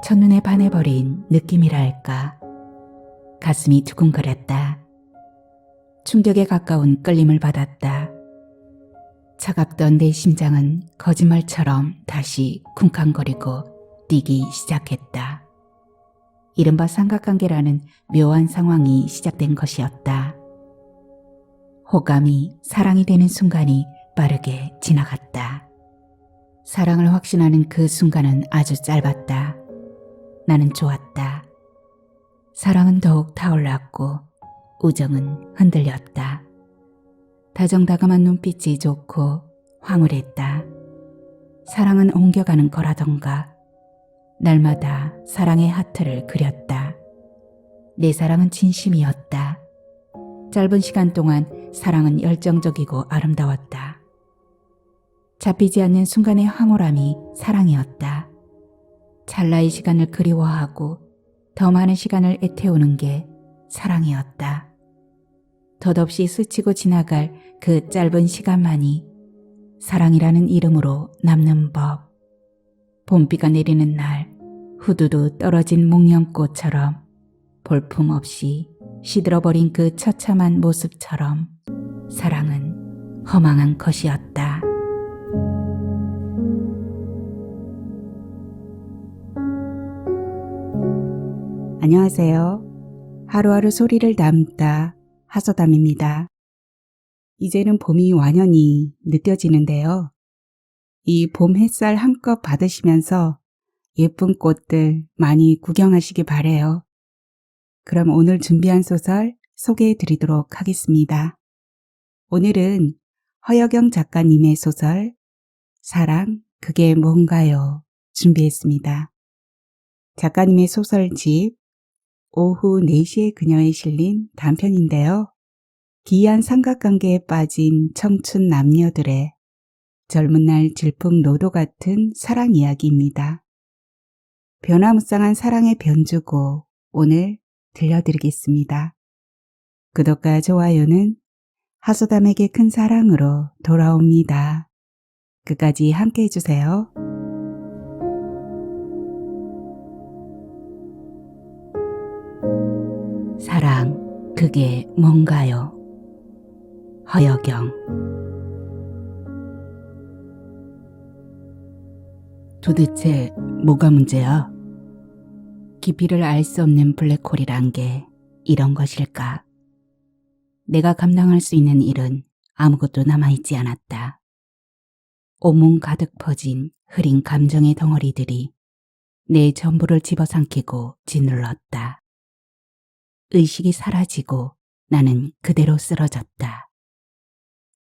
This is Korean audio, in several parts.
첫눈에 반해버린 느낌이랄까. 가슴이 두근거렸다. 충격에 가까운 끌림을 받았다. 차갑던 내 심장은 거짓말처럼 다시 쿵쾅거리고 뛰기 시작했다. 이른바 삼각관계라는 묘한 상황이 시작된 것이었다. 호감이 사랑이 되는 순간이 빠르게 지나갔다. 사랑을 확신하는 그 순간은 아주 짧았다. 나는 좋았다. 사랑은 더욱 타올랐고 우정은 흔들렸다. 다정다감한 눈빛이 좋고 황홀했다. 사랑은 옮겨가는 거라던가. 날마다 사랑의 하트를 그렸다. 내 사랑은 진심이었다. 짧은 시간 동안 사랑은 열정적이고 아름다웠다. 잡히지 않는 순간의 황홀함이 사랑이었다. 찰나의 시간을 그리워하고 더 많은 시간을 애태우는 게 사랑이었다. 덧없이 스치고 지나갈 그 짧은 시간만이 사랑이라는 이름으로 남는 법. 봄비가 내리는 날 후두두 떨어진 목련꽃처럼 볼품없이 시들어버린 그 처참한 모습처럼 사랑은 허망한 것이었다. 안녕하세요. 하루하루 소리를 담다 하소담입니다. 이제는 봄이 완연히 느껴지는데요. 이 봄 햇살 한껏 받으시면서 예쁜 꽃들 많이 구경하시기 바래요. 그럼 오늘 준비한 소설 소개해 드리도록 하겠습니다. 오늘은 허여경 작가님의 소설 사랑 그게 뭔가요 준비했습니다. 작가님의 소설집 오후 4시의 그녀에 실린 단편인데요. 기이한 삼각관계에 빠진 청춘 남녀들의 젊은 날 질풍노도 같은 사랑 이야기입니다. 변화무쌍한 사랑의 변주곡 오늘 들려드리겠습니다. 구독과 좋아요는 하소담에게 큰 사랑으로 돌아옵니다. 끝까지 함께 해주세요. 사랑, 그게 뭔가요? 허여경. 도대체 뭐가 문제야? 깊이를 알 수 없는 블랙홀이란 게 이런 것일까? 내가 감당할 수 있는 일은 아무것도 남아있지 않았다. 온몸 가득 퍼진 흐린 감정의 덩어리들이 내 전부를 집어삼키고 짓눌렀다. 의식이 사라지고 나는 그대로 쓰러졌다.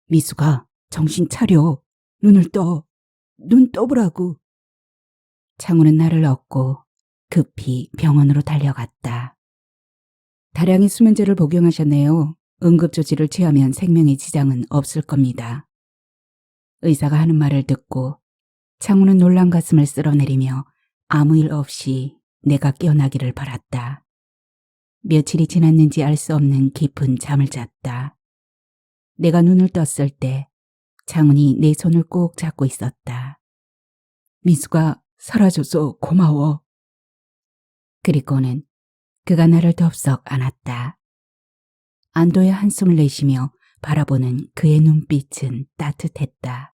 미수가 정신 차려. 눈을 떠. 눈 떠보라고. 창우는 나를 업고 급히 병원으로 달려갔다. 다량의 수면제를 복용하셨네요. 응급조치를 취하면 생명에 지장은 없을 겁니다. 의사가 하는 말을 듣고 창우는 놀란 가슴을 쓸어내리며 아무 일 없이 내가 깨어나기를 바랐다. 며칠이 지났는지 알 수 없는 깊은 잠을 잤다. 내가 눈을 떴을 때 창훈이 내 손을 꼭 잡고 있었다. 미수가 사라져서 고마워. 그리고는 그가 나를 덥석 안았다. 안도의 한숨을 내쉬며 바라보는 그의 눈빛은 따뜻했다.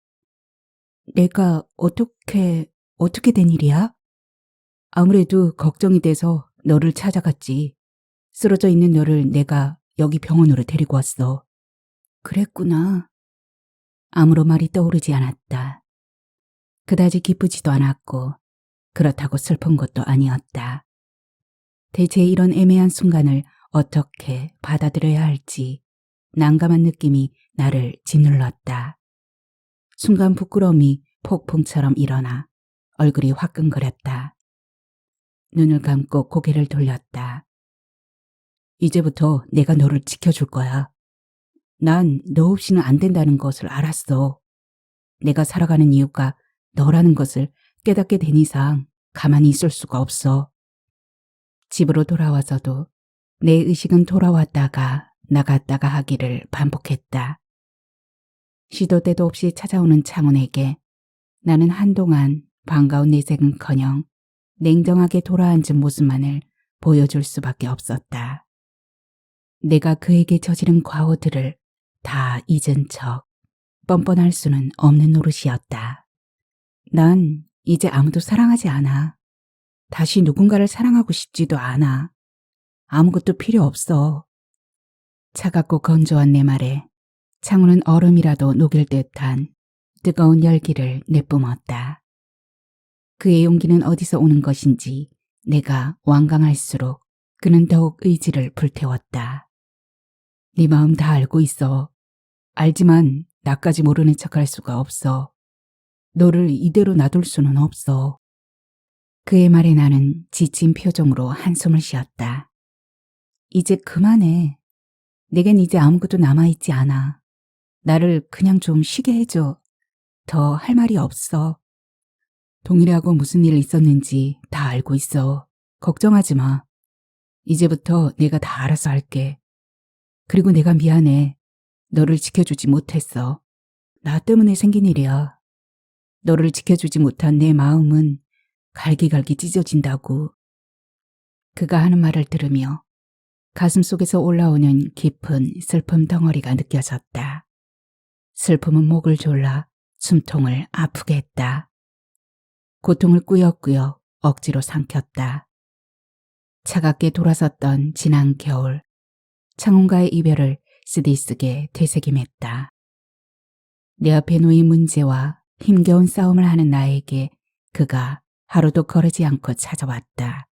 내가 어떻게 된 일이야? 아무래도 걱정이 돼서 너를 찾아갔지. 쓰러져 있는 너를 내가 여기 병원으로 데리고 왔어. 그랬구나. 아무런 말이 떠오르지 않았다. 그다지 기쁘지도 않았고 그렇다고 슬픈 것도 아니었다. 대체 이런 애매한 순간을 어떻게 받아들여야 할지 난감한 느낌이 나를 짓눌렀다. 순간 부끄러움이 폭풍처럼 일어나 얼굴이 화끈거렸다. 눈을 감고 고개를 돌렸다. 이제부터 내가 너를 지켜줄 거야. 난 너 없이는 안 된다는 것을 알았어. 내가 살아가는 이유가 너라는 것을 깨닫게 된 이상 가만히 있을 수가 없어. 집으로 돌아와서도 내 의식은 돌아왔다가 나갔다가 하기를 반복했다. 시도 때도 없이 찾아오는 창훈에게 나는 한동안 반가운 내색은커녕 냉정하게 돌아앉은 모습만을 보여줄 수밖에 없었다. 내가 그에게 저지른 과오들을 다 잊은 척 뻔뻔할 수는 없는 노릇이었다. 난 이제 아무도 사랑하지 않아. 다시 누군가를 사랑하고 싶지도 않아. 아무것도 필요 없어. 차갑고 건조한 내 말에 창우는 얼음이라도 녹일 듯한 뜨거운 열기를 내뿜었다. 그의 용기는 어디서 오는 것인지 내가 완강할수록 그는 더욱 의지를 불태웠다. 네 마음 다 알고 있어. 알지만 나까지 모르는 척할 수가 없어. 너를 이대로 놔둘 수는 없어. 그의 말에 나는 지친 표정으로 한숨을 쉬었다. 이제 그만해. 내겐 이제 아무것도 남아있지 않아. 나를 그냥 좀 쉬게 해줘. 더 할 말이 없어. 동일하고 무슨 일 있었는지 다 알고 있어. 걱정하지 마. 이제부터 내가 다 알아서 할게. 그리고 내가 미안해. 너를 지켜주지 못했어. 나 때문에 생긴 일이야. 너를 지켜주지 못한 내 마음은 갈기갈기 찢어진다고. 그가 하는 말을 들으며 가슴속에서 올라오는 깊은 슬픔 덩어리가 느껴졌다. 슬픔은 목을 졸라 숨통을 아프게 했다. 고통을 꾸역꾸역 억지로 삼켰다. 차갑게 돌아섰던 지난 겨울, 창훈과의 이별을 쓰디쓰게 되새김했다. 내 앞에 놓인 문제와 힘겨운 싸움을 하는 나에게 그가 하루도 거르지 않고 찾아왔다.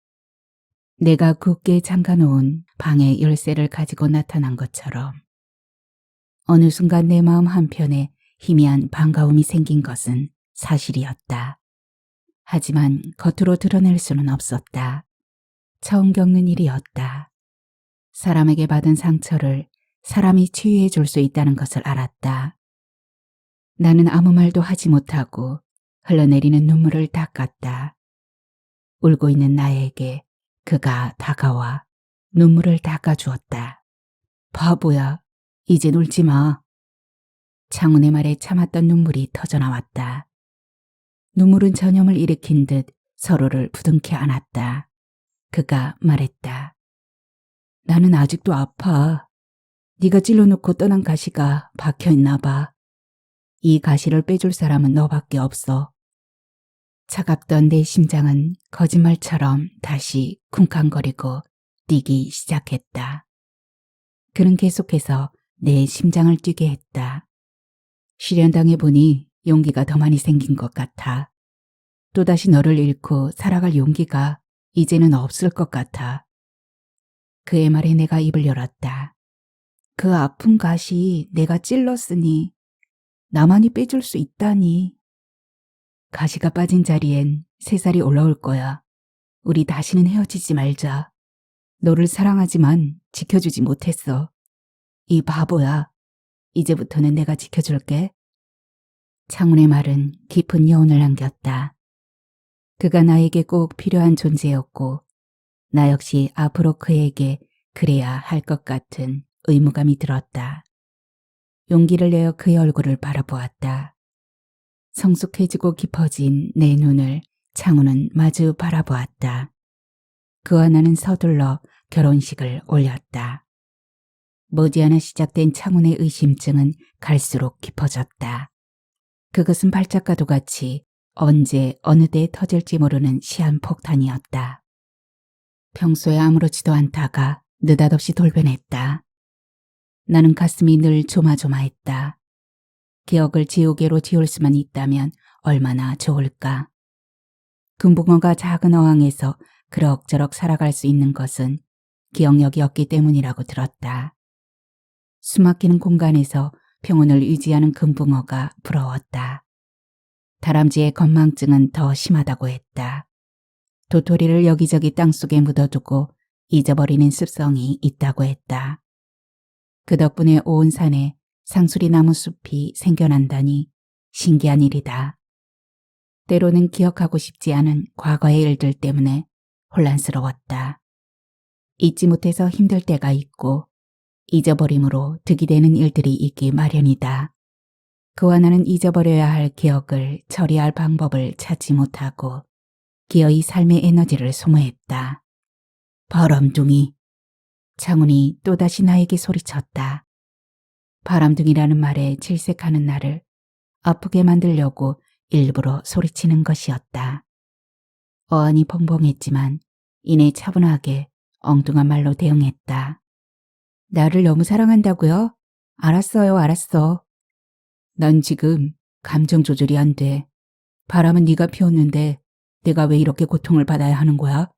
내가 굳게 잠가놓은 방의 열쇠를 가지고 나타난 것처럼 어느 순간 내 마음 한편에 희미한 반가움이 생긴 것은 사실이었다. 하지만 겉으로 드러낼 수는 없었다. 처음 겪는 일이었다. 사람에게 받은 상처를 사람이 치유해 줄 수 있다는 것을 알았다. 나는 아무 말도 하지 못하고 흘러내리는 눈물을 닦았다. 울고 있는 나에게 그가 다가와 눈물을 닦아주었다. 바보야, 이제 울지 마. 창훈의 말에 참았던 눈물이 터져나왔다. 눈물은 전염을 일으킨 듯 서로를 부둥켜 안았다. 그가 말했다. 나는 아직도 아파. 네가 찔러놓고 떠난 가시가 박혀있나 봐. 이 가시를 빼줄 사람은 너밖에 없어. 차갑던 내 심장은 거짓말처럼 다시 쿵쾅거리고 뛰기 시작했다. 그는 계속해서 내 심장을 뛰게 했다. 실현당해 보니 용기가 더 많이 생긴 것 같아. 또다시 너를 잃고 살아갈 용기가 이제는 없을 것 같아. 그의 말에 내가 입을 열었다. 그 아픈 가시 내가 찔렀으니 나만이 빼줄 수 있다니. 가시가 빠진 자리엔 새살이 올라올 거야. 우리 다시는 헤어지지 말자. 너를 사랑하지만 지켜주지 못했어. 이 바보야. 이제부터는 내가 지켜줄게. 창훈의 말은 깊은 여운을 남겼다. 그가 나에게 꼭 필요한 존재였고 나 역시 앞으로 그에게 그래야 할 것 같은 의무감이 들었다. 용기를 내어 그의 얼굴을 바라보았다. 성숙해지고 깊어진 내 눈을 창훈은 마주 바라보았다. 그와 나는 서둘러 결혼식을 올렸다. 머지않아 시작된 창훈의 의심증은 갈수록 깊어졌다. 그것은 발작과도 같이 언제 어느 때에 터질지 모르는 시한폭탄이었다. 평소에 아무렇지도 않다가 느닷없이 돌변했다. 나는 가슴이 늘 조마조마했다. 기억을 지우개로 지울 수만 있다면 얼마나 좋을까. 금붕어가 작은 어항에서 그럭저럭 살아갈 수 있는 것은 기억력이 없기 때문이라고 들었다. 숨막히는 공간에서 평온을 유지하는 금붕어가 부러웠다. 다람쥐의 건망증은 더 심하다고 했다. 도토리를 여기저기 땅속에 묻어두고 잊어버리는 습성이 있다고 했다. 그 덕분에 온 산에 상수리 나무 숲이 생겨난다니 신기한 일이다. 때로는 기억하고 싶지 않은 과거의 일들 때문에 혼란스러웠다. 잊지 못해서 힘들 때가 있고 잊어버림으로 득이 되는 일들이 있기 마련이다. 그와 나는 잊어버려야 할 기억을 처리할 방법을 찾지 못하고 기어이 삶의 에너지를 소모했다. 바람둥이. 창훈이 또다시 나에게 소리쳤다. 바람둥이라는 말에 질색하는 나를 아프게 만들려고 일부러 소리치는 것이었다. 어안이 벙벙했지만 이내 차분하게 엉뚱한 말로 대응했다. 나를 너무 사랑한다고요? 알았어요, 알았어. 난 지금 감정 조절이 안 돼. 바람은 네가 피웠는데 내가 왜 이렇게 고통을 받아야 하는 거야?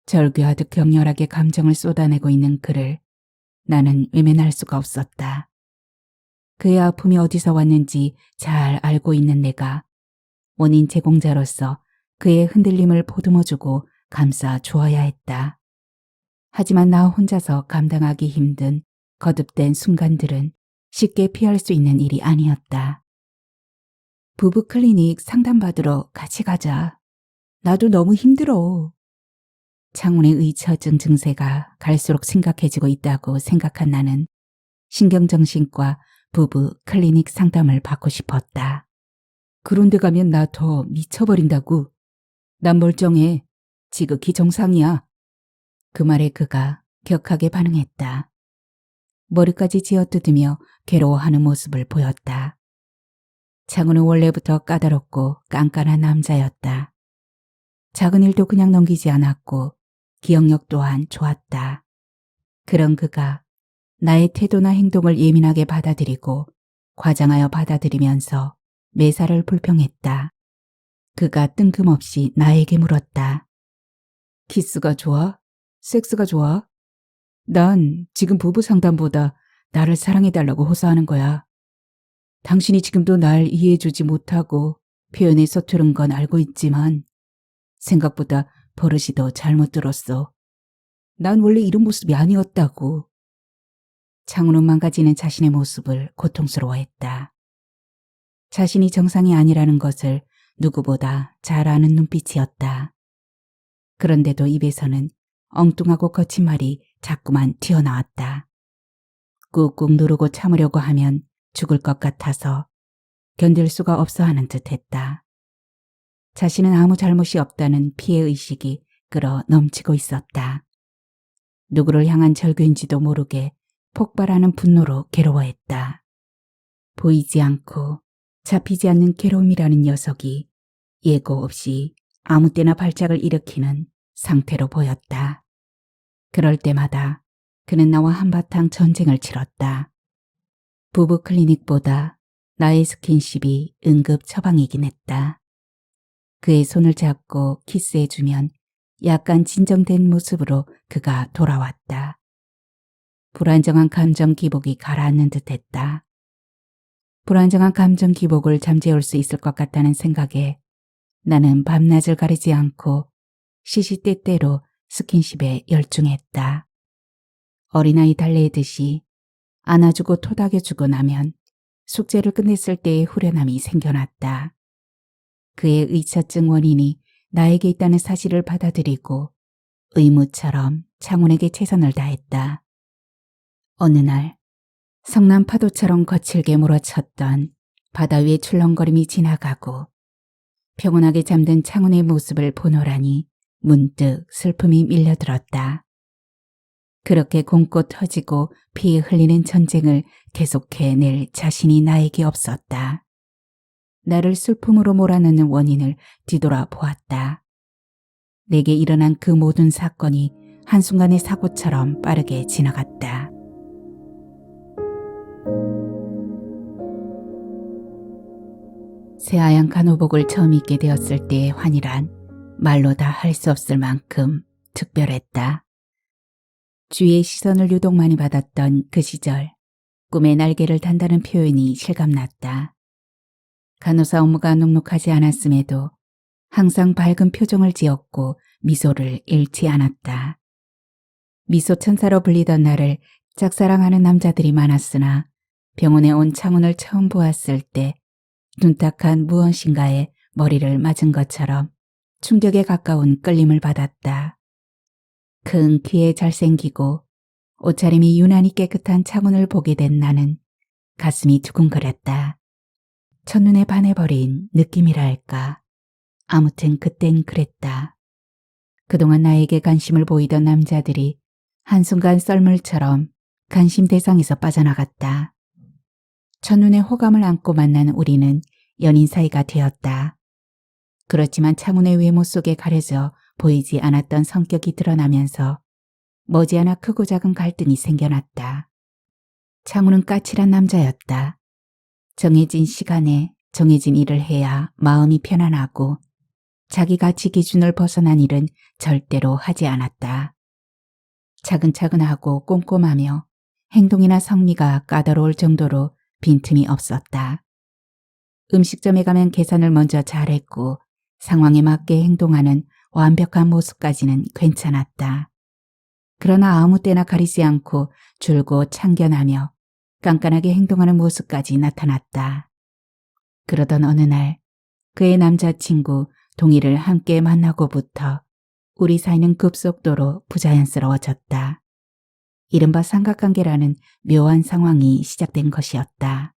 절규하듯 격렬하게 감정을 쏟아내고 있는 그를 나는 외면할 수가 없었다. 그의 아픔이 어디서 왔는지 잘 알고 있는 내가 원인 제공자로서 그의 흔들림을 보듬어주고 감싸 주어야 했다. 하지만 나 혼자서 감당하기 힘든 거듭된 순간들은 쉽게 피할 수 있는 일이 아니었다. 부부 클리닉 상담받으러 같이 가자. 나도 너무 힘들어. 창훈의 의처증 증세가 갈수록 심각해지고 있다고 생각한 나는 신경정신과 부부 클리닉 상담을 받고 싶었다. 그런데 가면 나 더 미쳐버린다고. 난 멀쩡해. 지극히 정상이야. 그 말에 그가 격하게 반응했다. 머리까지 쥐어뜯으며 괴로워하는 모습을 보였다. 창훈은 원래부터 까다롭고 깐깐한 남자였다. 작은 일도 그냥 넘기지 않았고 기억력 또한 좋았다. 그런 그가 나의 태도나 행동을 예민하게 받아들이고 과장하여 받아들이면서 매사를 불평했다. 그가 뜬금없이 나에게 물었다. 키스가 좋아? 섹스가 좋아? 난 지금 부부 상담보다 나를 사랑해달라고 호소하는 거야. 당신이 지금도 날 이해해주지 못하고 표현에 서투른 건 알고 있지만 생각보다 버릇이 더 잘못 들었어. 난 원래 이런 모습이 아니었다고. 창훈은 망가지는 자신의 모습을 고통스러워했다. 자신이 정상이 아니라는 것을 누구보다 잘 아는 눈빛이었다. 그런데도 입에서는 엉뚱하고 거친 말이 자꾸만 튀어나왔다. 꾹꾹 누르고 참으려고 하면 죽을 것 같아서 견딜 수가 없어 하는 듯했다. 자신은 아무 잘못이 없다는 피해의식이 끌어 넘치고 있었다. 누구를 향한 절규인지도 모르게 폭발하는 분노로 괴로워했다. 보이지 않고 잡히지 않는 괴로움이라는 녀석이 예고 없이 아무 때나 발작을 일으키는 상태로 보였다. 그럴 때마다 그는 나와 한바탕 전쟁을 치렀다. 부부 클리닉보다 나의 스킨십이 응급 처방이긴 했다. 그의 손을 잡고 키스해주면 약간 진정된 모습으로 그가 돌아왔다. 불안정한 감정 기복이 가라앉는 듯했다. 불안정한 감정 기복을 잠재울 수 있을 것 같다는 생각에 나는 밤낮을 가리지 않고 시시때때로 스킨십에 열중했다. 어린아이 달래듯이 안아주고 토닥여주고 나면 숙제를 끝냈을 때의 후련함이 생겨났다. 그의 의처증 원인이 나에게 있다는 사실을 받아들이고 의무처럼 창훈에게 최선을 다했다. 어느 날 성남 파도처럼 거칠게 몰아쳤던 바다 위의 출렁거림이 지나가고 평온하게 잠든 창훈의 모습을 보노라니 문득 슬픔이 밀려들었다. 그렇게 곰고 터지고 피 흘리는 전쟁을 계속해낼 자신이 나에게 없었다. 나를 슬픔으로 몰아넣는 원인을 뒤돌아 보았다. 내게 일어난 그 모든 사건이 한순간의 사고처럼 빠르게 지나갔다. 새하얀 간호복을 처음 입게 되었을 때의 환희란 말로 다 할 수 없을 만큼 특별했다. 주위의 시선을 유독 많이 받았던 그 시절, 꿈의 날개를 단다는 표현이 실감났다. 간호사 업무가 녹록하지 않았음에도 항상 밝은 표정을 지었고 미소를 잃지 않았다. 미소 천사로 불리던 나를 짝사랑하는 남자들이 많았으나 병원에 온 창훈을 처음 보았을 때 둔탁한 무엇인가에 머리를 맞은 것처럼 충격에 가까운 끌림을 받았다. 큰 키에 잘생기고 옷차림이 유난히 깨끗한 창훈을 보게 된 나는 가슴이 두근거렸다. 첫눈에 반해버린 느낌이라 할까. 아무튼 그땐 그랬다. 그동안 나에게 관심을 보이던 남자들이 한순간 썰물처럼 관심 대상에서 빠져나갔다. 첫눈에 호감을 안고 만난 우리는 연인 사이가 되었다. 그렇지만 창훈의 외모 속에 가려져 보이지 않았던 성격이 드러나면서 머지않아 크고 작은 갈등이 생겨났다. 창훈은 까칠한 남자였다. 정해진 시간에 정해진 일을 해야 마음이 편안하고 자기 가치 기준을 벗어난 일은 절대로 하지 않았다. 차근차근하고 꼼꼼하며 행동이나 성미가 까다로울 정도로 빈틈이 없었다. 음식점에 가면 계산을 먼저 잘했고 상황에 맞게 행동하는 완벽한 모습까지는 괜찮았다. 그러나 아무 때나 가리지 않고 줄곧 참견하며 깐깐하게 행동하는 모습까지 나타났다. 그러던 어느 날 그의 남자친구 동희를 함께 만나고부터 우리 사이는 급속도로 부자연스러워졌다. 이른바 삼각관계라는 묘한 상황이 시작된 것이었다.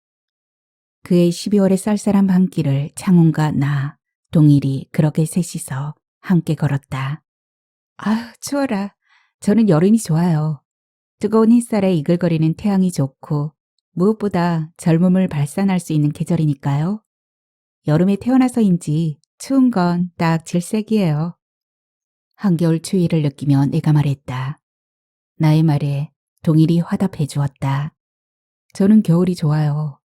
그의 12월의 쌀쌀한 밤길을 창훈과 나, 동일이 그렇게 셋이서 함께 걸었다. 아휴, 추워라. 저는 여름이 좋아요. 뜨거운 햇살에 이글거리는 태양이 좋고 무엇보다 젊음을 발산할 수 있는 계절이니까요. 여름에 태어나서인지 추운 건 딱 질색이에요. 한겨울 추위를 느끼며 내가 말했다. 나의 말에 동일이 화답해 주었다. 저는 겨울이 좋아요.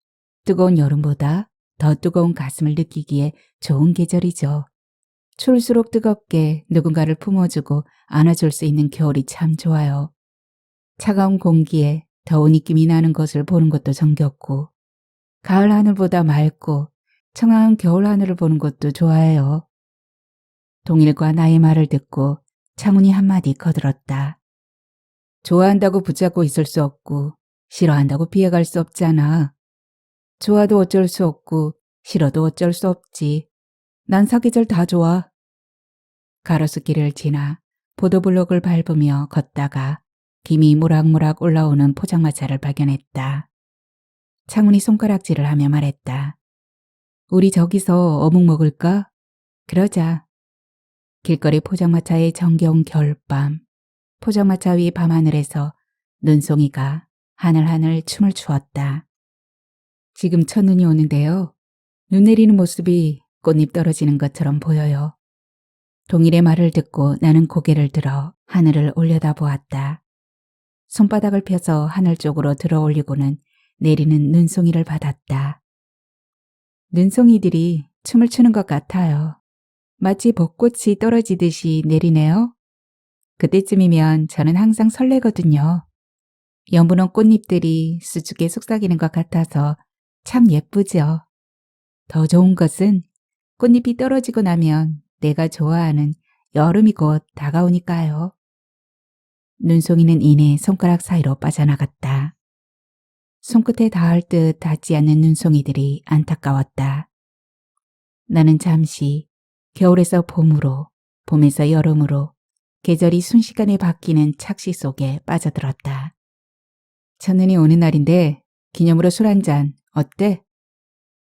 뜨거운 여름보다 더 뜨거운 가슴을 느끼기에 좋은 계절이죠. 추울수록 뜨겁게 누군가를 품어주고 안아줄 수 있는 겨울이 참 좋아요. 차가운 공기에 더운 입김이 나는 것을 보는 것도 정겹고 가을 하늘보다 맑고 청아한 겨울 하늘을 보는 것도 좋아해요. 동일과 나의 말을 듣고 창훈이 한마디 거들었다. 좋아한다고 붙잡고 있을 수 없고 싫어한다고 피해갈 수 없잖아. 좋아도 어쩔 수 없고 싫어도 어쩔 수 없지. 난 사계절 다 좋아. 가로수길을 지나 보도블록을 밟으며 걷다가 김이 모락모락 올라오는 포장마차를 발견했다. 창훈이 손가락질을 하며 말했다. 우리 저기서 어묵 먹을까? 그러자. 길거리 포장마차의 정겨운 겨울밤. 포장마차 위 밤하늘에서 눈송이가 하늘하늘 춤을 추었다. 지금 첫눈이 오는데요. 눈 내리는 모습이 꽃잎 떨어지는 것처럼 보여요. 동일의 말을 듣고 나는 고개를 들어 하늘을 올려다보았다. 손바닥을 펴서 하늘 쪽으로 들어 올리고는 내리는 눈송이를 받았다. 눈송이들이 춤을 추는 것 같아요. 마치 벚꽃이 떨어지듯이 내리네요. 그때쯤이면 저는 항상 설레거든요. 연분홍 꽃잎들이 수줍게 속삭이는 것 같아서 참 예쁘죠. 더 좋은 것은 꽃잎이 떨어지고 나면 내가 좋아하는 여름이 곧 다가오니까요. 눈송이는 이내 손가락 사이로 빠져나갔다. 손끝에 닿을 듯 닿지 않는 눈송이들이 안타까웠다. 나는 잠시 겨울에서 봄으로, 봄에서 여름으로 계절이 순식간에 바뀌는 착시 속에 빠져들었다. 첫눈이 오는 날인데 기념으로 술 한잔 어때?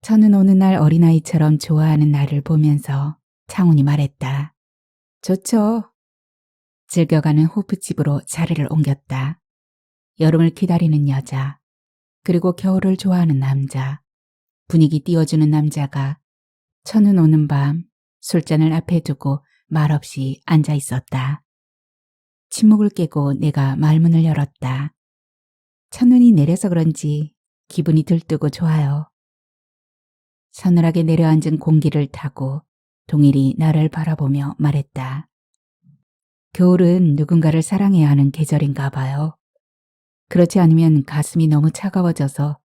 첫눈 오는 날 어린아이처럼 좋아하는 나를 보면서 창훈이 말했다. 좋죠. 즐겨가는 호프집으로 자리를 옮겼다. 여름을 기다리는 여자, 그리고 겨울을 좋아하는 남자, 분위기 띄워주는 남자가 첫눈 오는 밤 술잔을 앞에 두고 말없이 앉아 있었다. 침묵을 깨고 내가 말문을 열었다. 첫눈이 내려서 그런지 기분이 들뜨고 좋아요. 서늘하게 내려앉은 공기를 타고 동일이 나를 바라보며 말했다. 겨울은 누군가를 사랑해야 하는 계절인가 봐요. 그렇지 않으면 가슴이 너무 차가워져서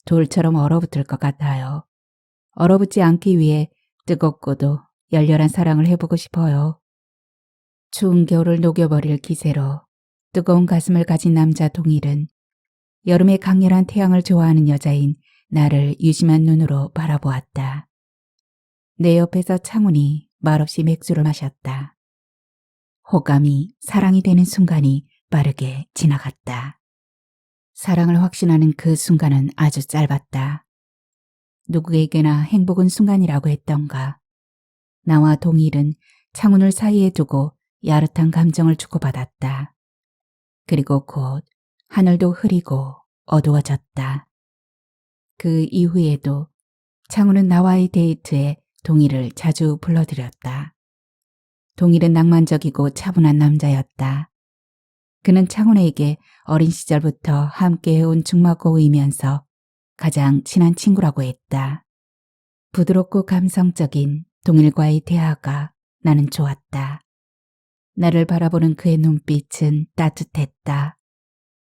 돌처럼 얼어붙을 것 같아요. 얼어붙지 않기 위해 뜨겁고도 열렬한 사랑을 해보고 싶어요. 추운 겨울을 녹여버릴 기세로 뜨거운 가슴을 가진 남자 동일은 여름의 강렬한 태양을 좋아하는 여자인 나를 유심한 눈으로 바라보았다. 내 옆에서 창훈이 말없이 맥주를 마셨다. 호감이 사랑이 되는 순간이 빠르게 지나갔다. 사랑을 확신하는 그 순간은 아주 짧았다. 누구에게나 행복은 순간이라고 했던가. 나와 동일은 창문을 사이에 두고 야릇한 감정을 주고받았다. 그리고 곧 하늘도 흐리고 어두워졌다. 그 이후에도 창훈은 나와의 데이트에 동일을 자주 불러들였다. 동일은 낭만적이고 차분한 남자였다. 그는 창훈에게 어린 시절부터 함께 해온 중마고우이면서 가장 친한 친구라고 했다. 부드럽고 감성적인 동일과의 대화가 나는 좋았다. 나를 바라보는 그의 눈빛은 따뜻했다.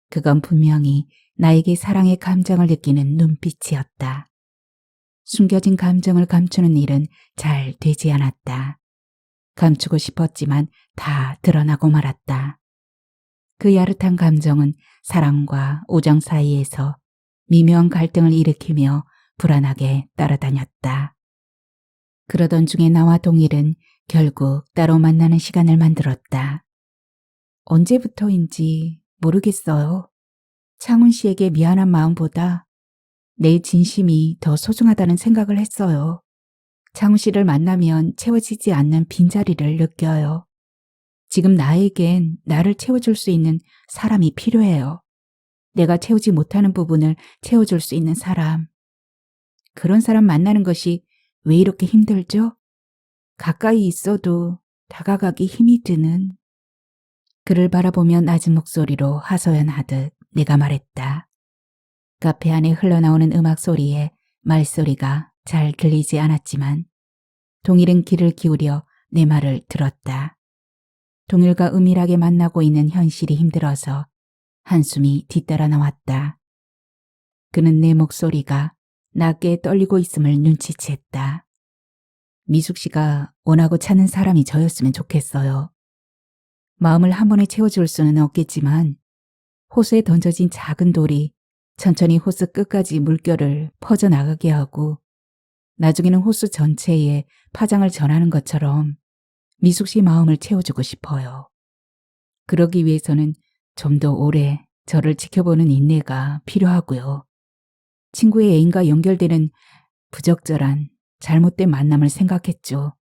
그건 분명히 나에게 사랑의 감정을 느끼는 눈빛이었다. 숨겨진 감정을 감추는 일은 잘 되지 않았다. 감추고 싶었지만 다 드러나고 말았다. 그 야릇한 감정은 사랑과 우정 사이에서 미묘한 갈등을 일으키며 불안하게 따라다녔다. 그러던 중에 나와 동일은 결국 따로 만나는 시간을 만들었다. 언제부터인지 모르겠어요. 창훈 씨에게 미안한 마음보다 내 진심이 더 소중하다는 생각을 했어요. 창훈 씨를 만나면 채워지지 않는 빈자리를 느껴요. 지금 나에겐 나를 채워줄 수 있는 사람이 필요해요. 내가 채우지 못하는 부분을 채워줄 수 있는 사람. 그런 사람 만나는 것이 왜 이렇게 힘들죠? 가까이 있어도 다가가기 힘이 드는. 그를 바라보며 낮은 목소리로 하소연하듯 내가 말했다. 카페 안에 흘러나오는 음악 소리에 말소리가 잘 들리지 않았지만 동일은 귀를 기울여 내 말을 들었다. 동일과 은밀하게 만나고 있는 현실이 힘들어서 한숨이 뒤따라 나왔다. 그는 내 목소리가 낮게 떨리고 있음을 눈치챘다. 미숙 씨가 원하고 찾는 사람이 저였으면 좋겠어요. 마음을 한 번에 채워줄 수는 없겠지만 호수에 던져진 작은 돌이 천천히 호수 끝까지 물결을 퍼져나가게 하고 나중에는 호수 전체에 파장을 전하는 것처럼 미숙 씨 마음을 채워주고 싶어요. 그러기 위해서는 좀 더 오래 저를 지켜보는 인내가 필요하고요. 친구의 애인과 연결되는 부적절한 잘못된 만남을 생각했죠.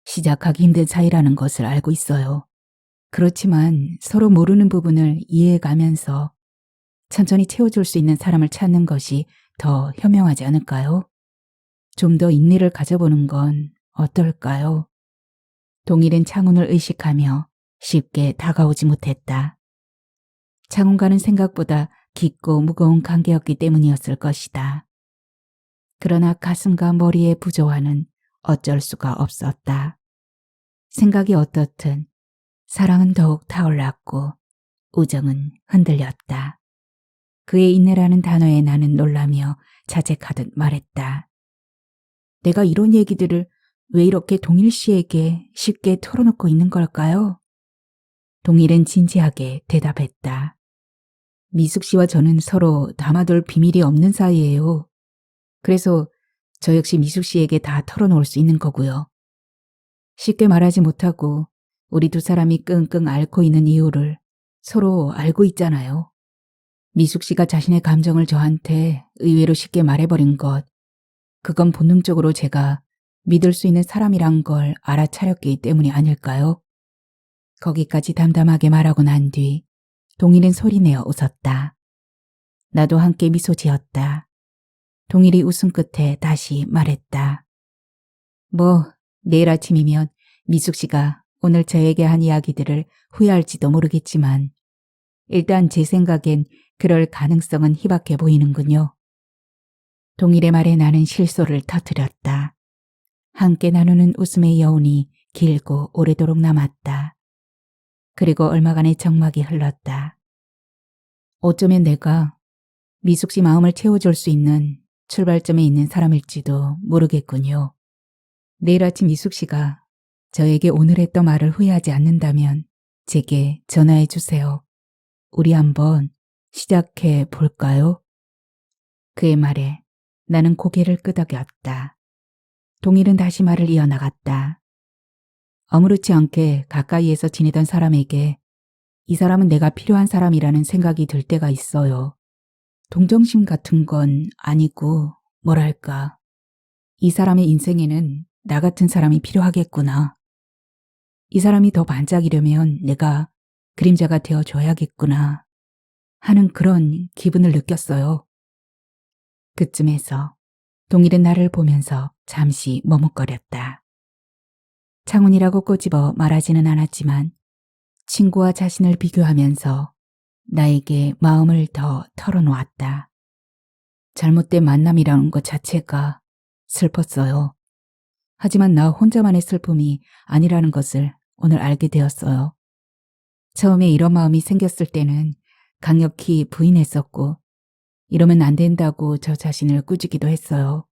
시작하기 힘든 사이라는 것을 알고 있어요. 그렇지만 서로 모르는 부분을 이해해가면서 천천히 채워줄 수 있는 사람을 찾는 것이 더 현명하지 않을까요? 좀 더 인내를 가져보는 건 어떨까요? 동일은 창훈을 의식하며 쉽게 다가오지 못했다. 창훈과는 생각보다 깊고 무거운 관계였기 때문이었을 것이다. 그러나 가슴과 머리의 부조화는 어쩔 수가 없었다. 생각이 어떻든 사랑은 더욱 타올랐고 우정은 흔들렸다. 그의 인내라는 단어에 나는 놀라며 자책하듯 말했다. 내가 이런 얘기들을 왜 이렇게 동일 씨에게 쉽게 털어놓고 있는 걸까요? 동일은 진지하게 대답했다. 미숙 씨와 저는 서로 담아둘 비밀이 없는 사이예요. 그래서 저 역시 미숙 씨에게 다 털어놓을 수 있는 거고요. 쉽게 말하지 못하고 우리 두 사람이 끙끙 앓고 있는 이유를 서로 알고 있잖아요. 미숙 씨가 자신의 감정을 저한테 의외로 쉽게 말해버린 것, 그건 본능적으로 제가 믿을 수 있는 사람이란 걸 알아차렸기 때문이 아닐까요? 거기까지 담담하게 말하고 난 뒤 동일은 소리내어 웃었다. 나도 함께 미소 지었다. 동일이 웃음 끝에 다시 말했다. 내일 아침이면 미숙 씨가 오늘 저에게 한 이야기들을 후회할지도 모르겠지만 일단 제 생각엔 그럴 가능성은 희박해 보이는군요. 동일의 말에 나는 실소를 터뜨렸다. 함께 나누는 웃음의 여운이 길고 오래도록 남았다. 그리고 얼마간의 정막이 흘렀다. 어쩌면 내가 미숙 씨 마음을 채워줄 수 있는 출발점에 있는 사람일지도 모르겠군요. 내일 아침 미숙 씨가 저에게 오늘 했던 말을 후회하지 않는다면 제게 전화해 주세요. 우리 한번 시작해 볼까요? 그의 말에 나는 고개를 끄덕였다. 동일은 다시 말을 이어나갔다. 아무렇지 않게 가까이에서 지내던 사람에게 이 사람은 내가 필요한 사람이라는 생각이 들 때가 있어요. 동정심 같은 건 아니고 뭐랄까. 이 사람의 인생에는 나 같은 사람이 필요하겠구나. 이 사람이 더 반짝이려면 내가 그림자가 되어줘야겠구나 하는 그런 기분을 느꼈어요. 그쯤에서 동일은 나를 보면서 잠시 머뭇거렸다. 창훈이라고 꼬집어 말하지는 않았지만 친구와 자신을 비교하면서 나에게 마음을 더 털어놓았다. 잘못된 만남이라는 것 자체가 슬펐어요. 하지만 나 혼자만의 슬픔이 아니라는 것을 오늘 알게 되었어요. 처음에 이런 마음이 생겼을 때는 강력히 부인했었고 이러면 안 된다고 저 자신을 꾸짖기도 했어요.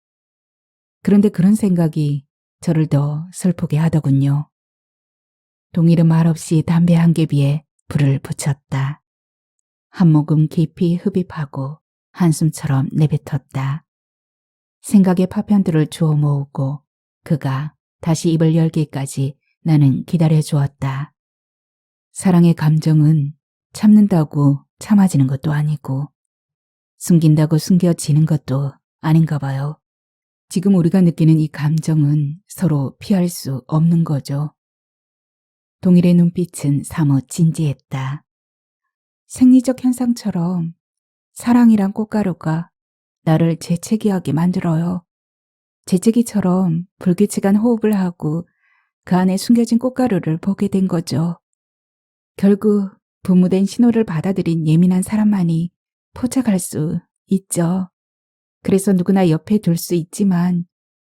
그런데 그런 생각이 저를 더 슬프게 하더군요. 동일은 말없이 담배 한 개비에 불을 붙였다. 한 모금 깊이 흡입하고 한숨처럼 내뱉었다. 생각의 파편들을 주워 모으고 그가 다시 입을 열기까지 나는 기다려 주었다. 사랑의 감정은 참는다고 참아지는 것도 아니고 숨긴다고 숨겨지는 것도 아닌가 봐요. 지금 우리가 느끼는 이 감정은 서로 피할 수 없는 거죠. 동일의 눈빛은 사뭇 진지했다. 생리적 현상처럼 사랑이란 꽃가루가 나를 재채기하게 만들어요. 재채기처럼 불규칙한 호흡을 하고 그 안에 숨겨진 꽃가루를 보게 된 거죠. 결국 분무된 신호를 받아들인 예민한 사람만이 포착할 수 있죠. 그래서 누구나 옆에 둘 수 있지만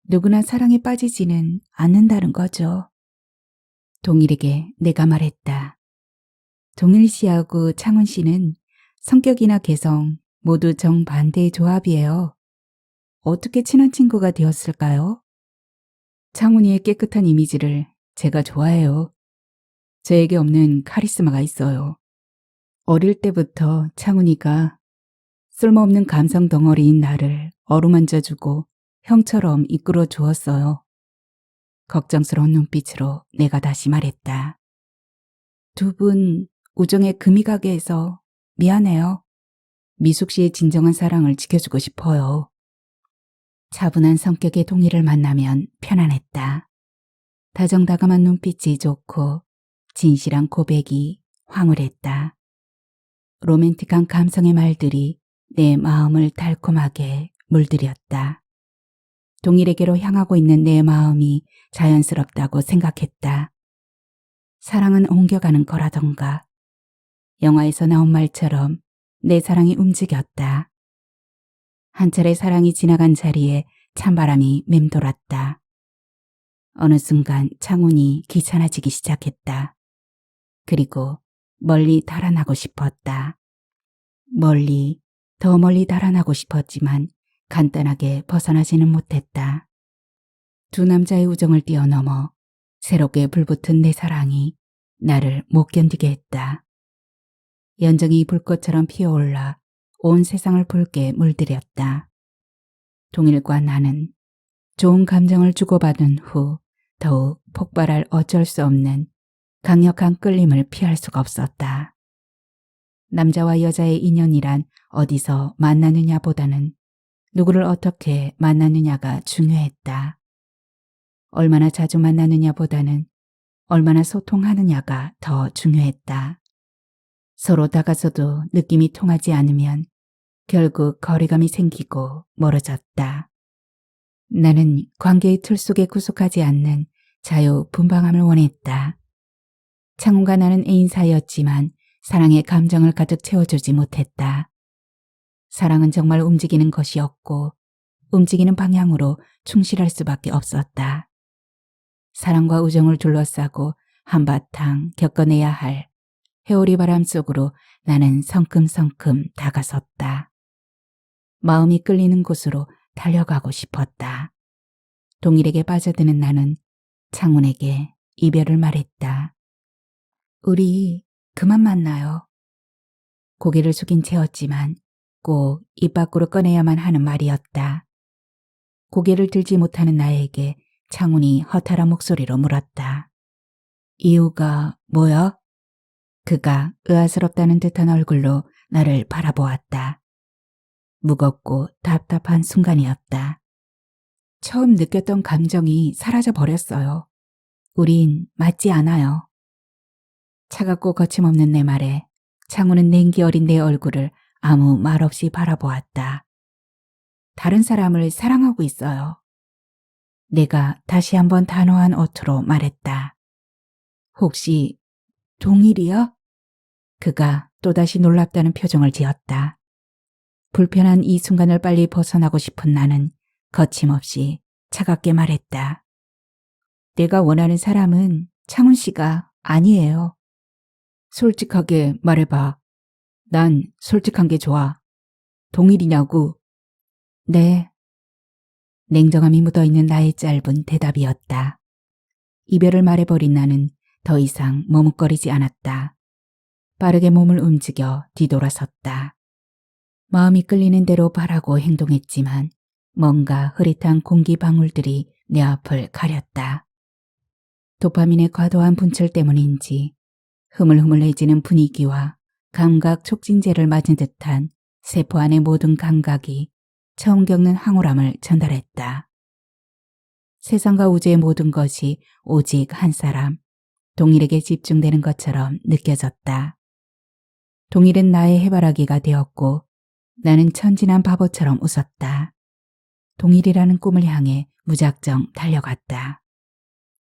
누구나 사랑에 빠지지는 않는다는 거죠. 동일에게 내가 말했다. 동일 씨하고 창훈 씨는 성격이나 개성 모두 정반대의 조합이에요. 어떻게 친한 친구가 되었을까요? 창훈이의 깨끗한 이미지를 제가 좋아해요. 저에게 없는 카리스마가 있어요. 어릴 때부터 창훈이가 쓸모없는 감성 덩어리인 나를 어루만져주고 형처럼 이끌어 주었어요. 걱정스러운 눈빛으로 내가 다시 말했다. 두 분 우정의 금이 가게 해서 미안해요. 미숙 씨의 진정한 사랑을 지켜주고 싶어요. 차분한 성격의 동일을 만나면 편안했다. 다정다감한 눈빛이 좋고 진실한 고백이 황홀했다. 로맨틱한 감성의 말들이 내 마음을 달콤하게 물들였다. 동일에게로 향하고 있는 내 마음이 자연스럽다고 생각했다. 사랑은 옮겨가는 거라던가 영화에서 나온 말처럼 내 사랑이 움직였다. 한 차례 사랑이 지나간 자리에 찬바람이 맴돌았다. 어느 순간 창훈이 귀찮아지기 시작했다. 그리고 멀리 달아나고 싶었다. 멀리, 더 멀리 달아나고 싶었지만 간단하게 벗어나지는 못했다. 두 남자의 우정을 뛰어넘어 새롭게 불붙은 내 사랑이 나를 못 견디게 했다. 연정이 불꽃처럼 피어올라 온 세상을 붉게 물들였다. 동일과 나는 좋은 감정을 주고받은 후 더욱 폭발할 어쩔 수 없는 강력한 끌림을 피할 수가 없었다. 남자와 여자의 인연이란 어디서 만나느냐보다는 누구를 어떻게 만나느냐가 중요했다. 얼마나 자주 만나느냐보다는 얼마나 소통하느냐가 더 중요했다. 서로 다가서도 느낌이 통하지 않으면 결국 거리감이 생기고 멀어졌다. 나는 관계의 틀 속에 구속하지 않는 자유분방함을 원했다. 창훈과 나는 애인 사이였지만 사랑의 감정을 가득 채워주지 못했다. 사랑은 정말 움직이는 것이었고 움직이는 방향으로 충실할 수밖에 없었다. 사랑과 우정을 둘러싸고 한바탕 겪어내야 할 회오리 바람 속으로 나는 성큼성큼 다가섰다. 마음이 끌리는 곳으로 달려가고 싶었다. 동일에게 빠져드는 나는 창훈에게 이별을 말했다. 우리 그만 만나요. 고개를 숙인 채였지만 꼭 입 밖으로 꺼내야만 하는 말이었다. 고개를 들지 못하는 나에게 창훈이 허탈한 목소리로 물었다. 이유가 뭐야? 그가 의아스럽다는 듯한 얼굴로 나를 바라보았다. 무겁고 답답한 순간이었다. 처음 느꼈던 감정이 사라져 버렸어요. 우린 맞지 않아요. 차갑고 거침없는 내 말에 창우는 냉기 어린 내 얼굴을 아무 말 없이 바라보았다. 다른 사람을 사랑하고 있어요. 내가 다시 한번 단호한 어투로 말했다. 혹시 동일이야? 그가 또다시 놀랍다는 표정을 지었다. 불편한 이 순간을 빨리 벗어나고 싶은 나는 거침없이 차갑게 말했다. 내가 원하는 사람은 창훈 씨가 아니에요. 솔직하게 말해봐. 난 솔직한 게 좋아. 동일이냐고. 네. 냉정함이 묻어있는 나의 짧은 대답이었다. 이별을 말해버린 나는 더 이상 머뭇거리지 않았다. 빠르게 몸을 움직여 뒤돌아섰다. 마음이 끌리는 대로 바라고 행동했지만 뭔가 흐릿한 공기 방울들이 내 앞을 가렸다. 도파민의 과도한 분출 때문인지 흐물흐물해지는 분위기와 감각 촉진제를 맞은 듯한 세포 안의 모든 감각이 처음 겪는 황홀함을 전달했다. 세상과 우주의 모든 것이 오직 한 사람, 동일에게 집중되는 것처럼 느껴졌다. 동일은 나의 해바라기가 되었고 나는 천진한 바보처럼 웃었다. 동일이라는 꿈을 향해 무작정 달려갔다.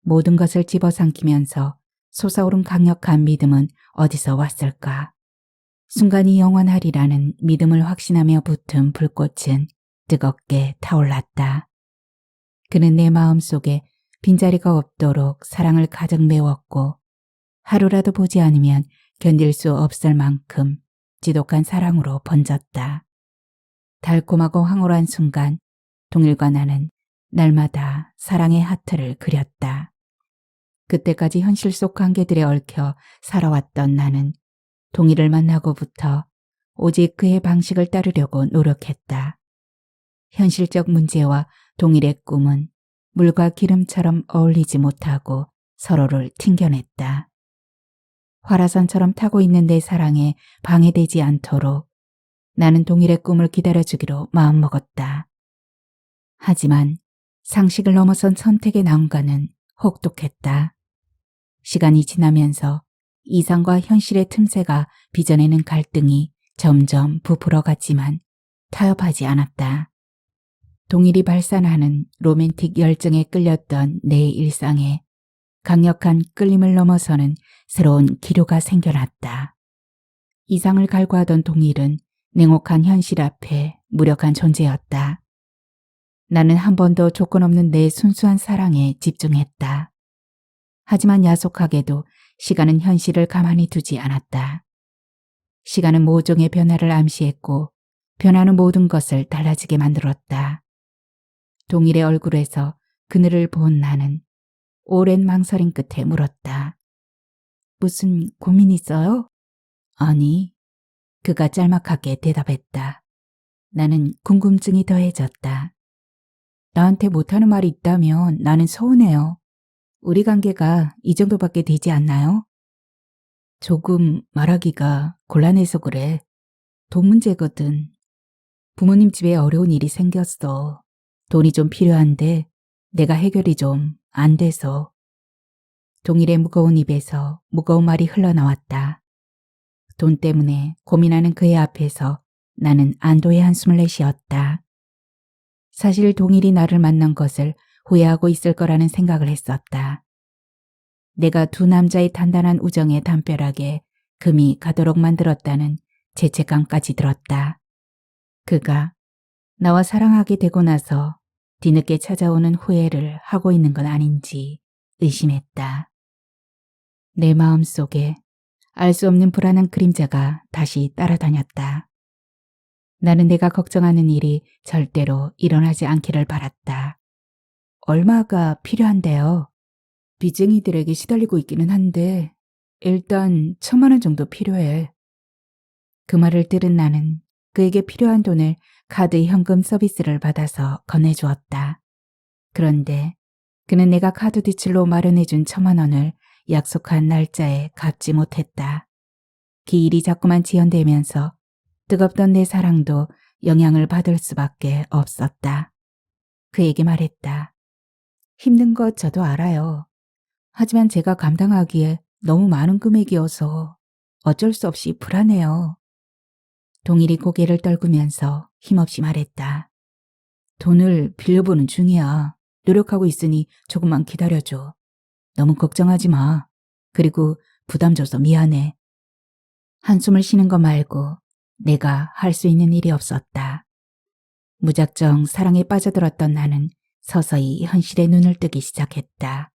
모든 것을 집어삼키면서 솟아오른 강력한 믿음은 어디서 왔을까? 순간이 영원하리라는 믿음을 확신하며 붙은 불꽃은 뜨겁게 타올랐다. 그는 내 마음속에 빈자리가 없도록 사랑을 가득 메웠고 하루라도 보지 않으면 견딜 수 없을 만큼 지독한 사랑으로 번졌다. 달콤하고 황홀한 순간 동일과 나는 날마다 사랑의 하트를 그렸다. 그때까지 현실 속 관계들에 얽혀 살아왔던 나는 동일을 만나고부터 오직 그의 방식을 따르려고 노력했다. 현실적 문제와 동일의 꿈은 물과 기름처럼 어울리지 못하고 서로를 튕겨냈다. 화라산처럼 타고 있는 내 사랑에 방해되지 않도록 나는 동일의 꿈을 기다려주기로 마음먹었다. 하지만 상식을 넘어선 선택의 난관은 혹독했다. 시간이 지나면서 이상과 현실의 틈새가 빚어내는 갈등이 점점 부풀어갔지만 타협하지 않았다. 동일이 발산하는 로맨틱 열정에 끌렸던 내 일상에 강력한 끌림을 넘어서는 새로운 기류가 생겨났다. 이상을 갈구하던 동일은 냉혹한 현실 앞에 무력한 존재였다. 나는 한 번도 조건 없는 내 순수한 사랑에 집중했다. 하지만 야속하게도 시간은 현실을 가만히 두지 않았다. 시간은 모종의 변화를 암시했고 변하는 모든 것을 달라지게 만들었다. 동일의 얼굴에서 그늘을 본 나는 오랜 망설임 끝에 물었다. 무슨 고민 있어요? 아니, 그가 짤막하게 대답했다. 나는 궁금증이 더해졌다. 나한테 못하는 말이 있다면 나는 서운해요. 우리 관계가 이 정도밖에 되지 않나요? 조금 말하기가 곤란해서 그래. 돈 문제거든. 부모님 집에 어려운 일이 생겼어. 돈이 좀 필요한데 내가 해결이 좀 안 돼서. 동일의 무거운 입에서 무거운 말이 흘러나왔다. 돈 때문에 고민하는 그의 앞에서 나는 안도의 한숨을 내쉬었다. 사실 동일이 나를 만난 것을 후회하고 있을 거라는 생각을 했었다. 내가 두 남자의 단단한 우정에 담벼락에 금이 가도록 만들었다는 죄책감까지 들었다. 그가 나와 사랑하게 되고 나서 뒤늦게 찾아오는 후회를 하고 있는 건 아닌지 의심했다. 내 마음속에 알 수 없는 불안한 그림자가 다시 따라다녔다. 나는 내가 걱정하는 일이 절대로 일어나지 않기를 바랐다. 얼마가 필요한데요? 빚쟁이들에게 시달리고 있기는 한데 일단 1,000만 원 정도 필요해. 그 말을 들은 나는 그에게 필요한 돈을 카드 현금 서비스를 받아서 건네주었다. 그런데 그는 내가 카드 뒷줄로 마련해준 1,000만 원을 약속한 날짜에 갚지 못했다. 기일이 자꾸만 지연되면서 뜨겁던 내 사랑도 영향을 받을 수밖에 없었다. 그에게 말했다. 힘든 것 저도 알아요. 하지만 제가 감당하기에 너무 많은 금액이어서 어쩔 수 없이 불안해요. 동일이 고개를 떨구면서 힘없이 말했다. 돈을 빌려보는 중이야. 노력하고 있으니 조금만 기다려줘. 너무 걱정하지 마. 그리고 부담 줘서 미안해. 한숨을 쉬는 거 말고 내가 할 수 있는 일이 없었다. 무작정 사랑에 빠져들었던 나는 서서히 현실에 눈을 뜨기 시작했다.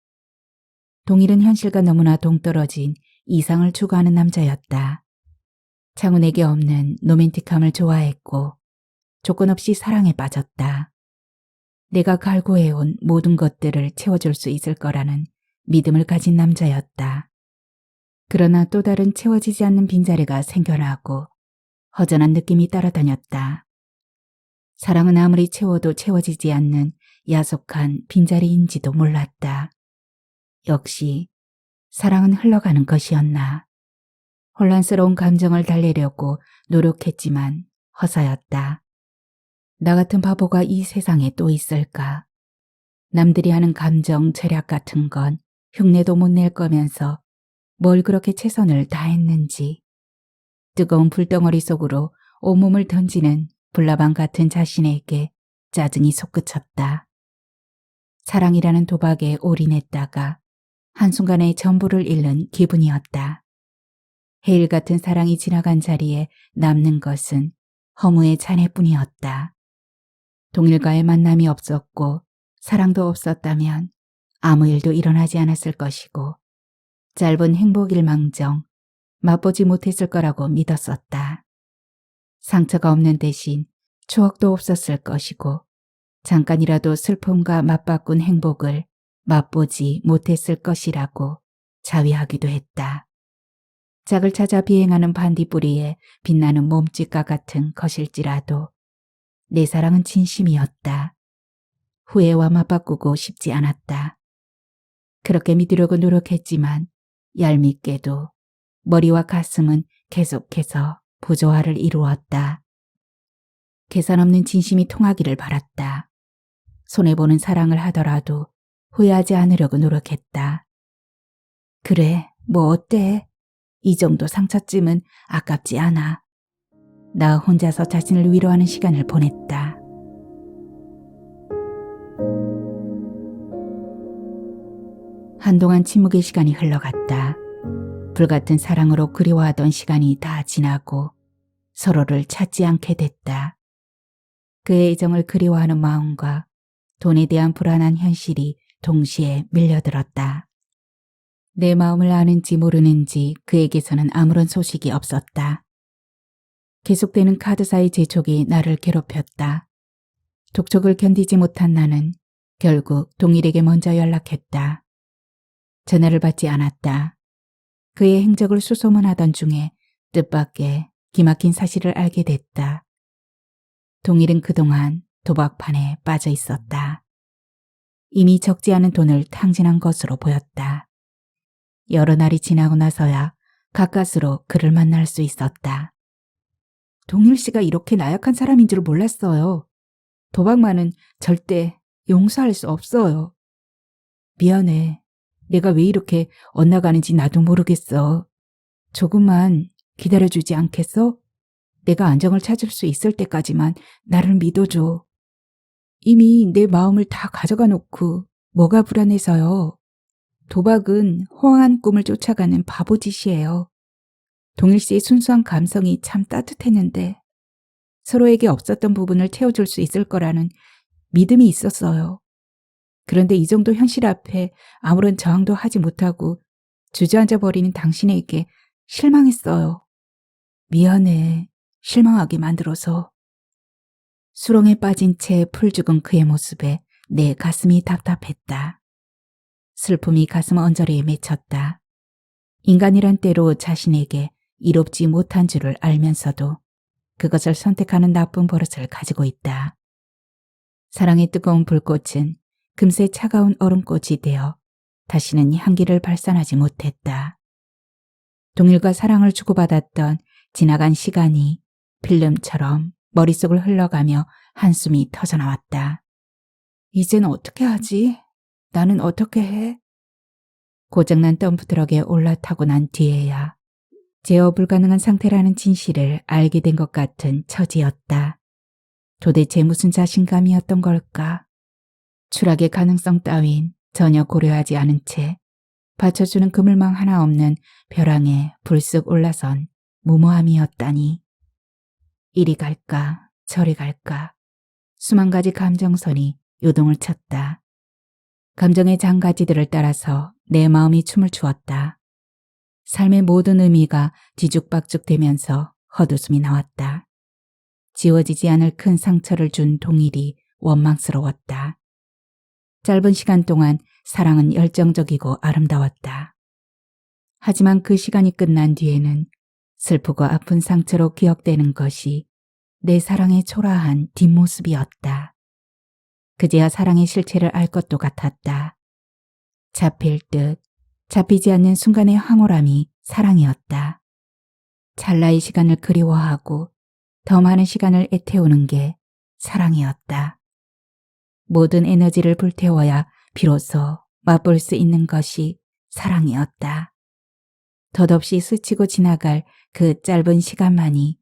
동일은 현실과 너무나 동떨어진 이상을 추구하는 남자였다. 창훈에게 없는 로맨틱함을 좋아했고 조건 없이 사랑에 빠졌다. 내가 갈구해온 모든 것들을 채워줄 수 있을 거라는 믿음을 가진 남자였다. 그러나 또 다른 채워지지 않는 빈자리가 생겨나고 허전한 느낌이 따라다녔다. 사랑은 아무리 채워도 채워지지 않는 야속한 빈자리인지도 몰랐다. 역시 사랑은 흘러가는 것이었나. 혼란스러운 감정을 달래려고 노력했지만 허사였다. 나 같은 바보가 이 세상에 또 있을까. 남들이 하는 감정 절약 같은 건 흉내도 못 낼 거면서 뭘 그렇게 최선을 다했는지. 뜨거운 불덩어리 속으로 온몸을 던지는 불나방 같은 자신에게 짜증이 솟구쳤다. 사랑이라는 도박에 올인했다가 한순간에 전부를 잃는 기분이었다. 해일 같은 사랑이 지나간 자리에 남는 것은 허무의 잔해뿐이었다. 동일과의 만남이 없었고 사랑도 없었다면 아무 일도 일어나지 않았을 것이고 짧은 행복일망정 맛보지 못했을 거라고 믿었었다. 상처가 없는 대신 추억도 없었을 것이고 잠깐이라도 슬픔과 맞바꾼 행복을 맛보지 못했을 것이라고 자위하기도 했다. 짝을 찾아 비행하는 반딧불이에 빛나는 몸짓과 같은 것일지라도 내 사랑은 진심이었다. 후회와 맞바꾸고 싶지 않았다. 그렇게 믿으려고 노력했지만 얄밉게도 머리와 가슴은 계속해서 부조화를 이루었다. 계산 없는 진심이 통하기를 바랐다. 손해보는 사랑을 하더라도 후회하지 않으려고 노력했다. 그래, 뭐 어때? 이 정도 상처쯤은 아깝지 않아. 나 혼자서 자신을 위로하는 시간을 보냈다. 한동안 침묵의 시간이 흘러갔다. 불같은 사랑으로 그리워하던 시간이 다 지나고 서로를 찾지 않게 됐다. 그의 애정을 그리워하는 마음과 돈에 대한 불안한 현실이 동시에 밀려들었다. 내 마음을 아는지 모르는지 그에게서는 아무런 소식이 없었다. 계속되는 카드사의 재촉이 나를 괴롭혔다. 독촉을 견디지 못한 나는 결국 동일에게 먼저 연락했다. 전화를 받지 않았다. 그의 행적을 수소문하던 중에 뜻밖의 기막힌 사실을 알게 됐다. 동일은 그동안 도박판에 빠져 있었다. 이미 적지 않은 돈을 탕진한 것으로 보였다. 여러 날이 지나고 나서야 가까스로 그를 만날 수 있었다. 동일 씨가 이렇게 나약한 사람인 줄 몰랐어요. 도박만은 절대 용서할 수 없어요. 미안해. 내가 왜 이렇게 엇나가는지 나도 모르겠어. 조금만 기다려주지 않겠어? 내가 안정을 찾을 수 있을 때까지만 나를 믿어줘. 이미 내 마음을 다 가져가 놓고 뭐가 불안해서요. 도박은 호황한 꿈을 쫓아가는 바보짓이에요. 동일 씨의 순수한 감성이 참 따뜻했는데 서로에게 없었던 부분을 채워줄 수 있을 거라는 믿음이 있었어요. 그런데 이 정도 현실 앞에 아무런 저항도 하지 못하고 주저앉아 버리는 당신에게 실망했어요. 미안해. 실망하게 만들어서. 수렁에 빠진 채 풀 죽은 그의 모습에 내 가슴이 답답했다. 슬픔이 가슴 언저리에 맺혔다. 인간이란 때로 자신에게 이롭지 못한 줄을 알면서도 그것을 선택하는 나쁜 버릇을 가지고 있다. 사랑의 뜨거운 불꽃은 금세 차가운 얼음꽃이 되어 다시는 향기를 발산하지 못했다. 동일과 사랑을 주고받았던 지나간 시간이 필름처럼 머릿속을 흘러가며 한숨이 터져나왔다. 이젠 어떻게 하지? 나는 어떻게 해? 고장난 덤프트럭에 올라타고 난 뒤에야 제어 불가능한 상태라는 진실을 알게 된 것 같은 처지였다. 도대체 무슨 자신감이었던 걸까? 추락의 가능성 따윈 전혀 고려하지 않은 채 받쳐주는 그물망 하나 없는 벼랑에 불쑥 올라선 무모함이었다니. 이리 갈까 저리 갈까 수만 가지 감정선이 요동을 쳤다. 감정의 장가지들을 따라서 내 마음이 춤을 추었다. 삶의 모든 의미가 뒤죽박죽되면서 헛웃음이 나왔다. 지워지지 않을 큰 상처를 준 동일이 원망스러웠다. 짧은 시간 동안 사랑은 열정적이고 아름다웠다. 하지만 그 시간이 끝난 뒤에는 슬프고 아픈 상처로 기억되는 것이 내 사랑의 초라한 뒷모습이었다. 그제야 사랑의 실체를 알 것도 같았다. 잡힐 듯 잡히지 않는 순간의 황홀함이 사랑이었다. 찰나의 시간을 그리워하고 더 많은 시간을 애태우는 게 사랑이었다. 모든 에너지를 불태워야 비로소 맛볼 수 있는 것이 사랑이었다. 덧없이 스치고 지나갈 그 짧은 시간만이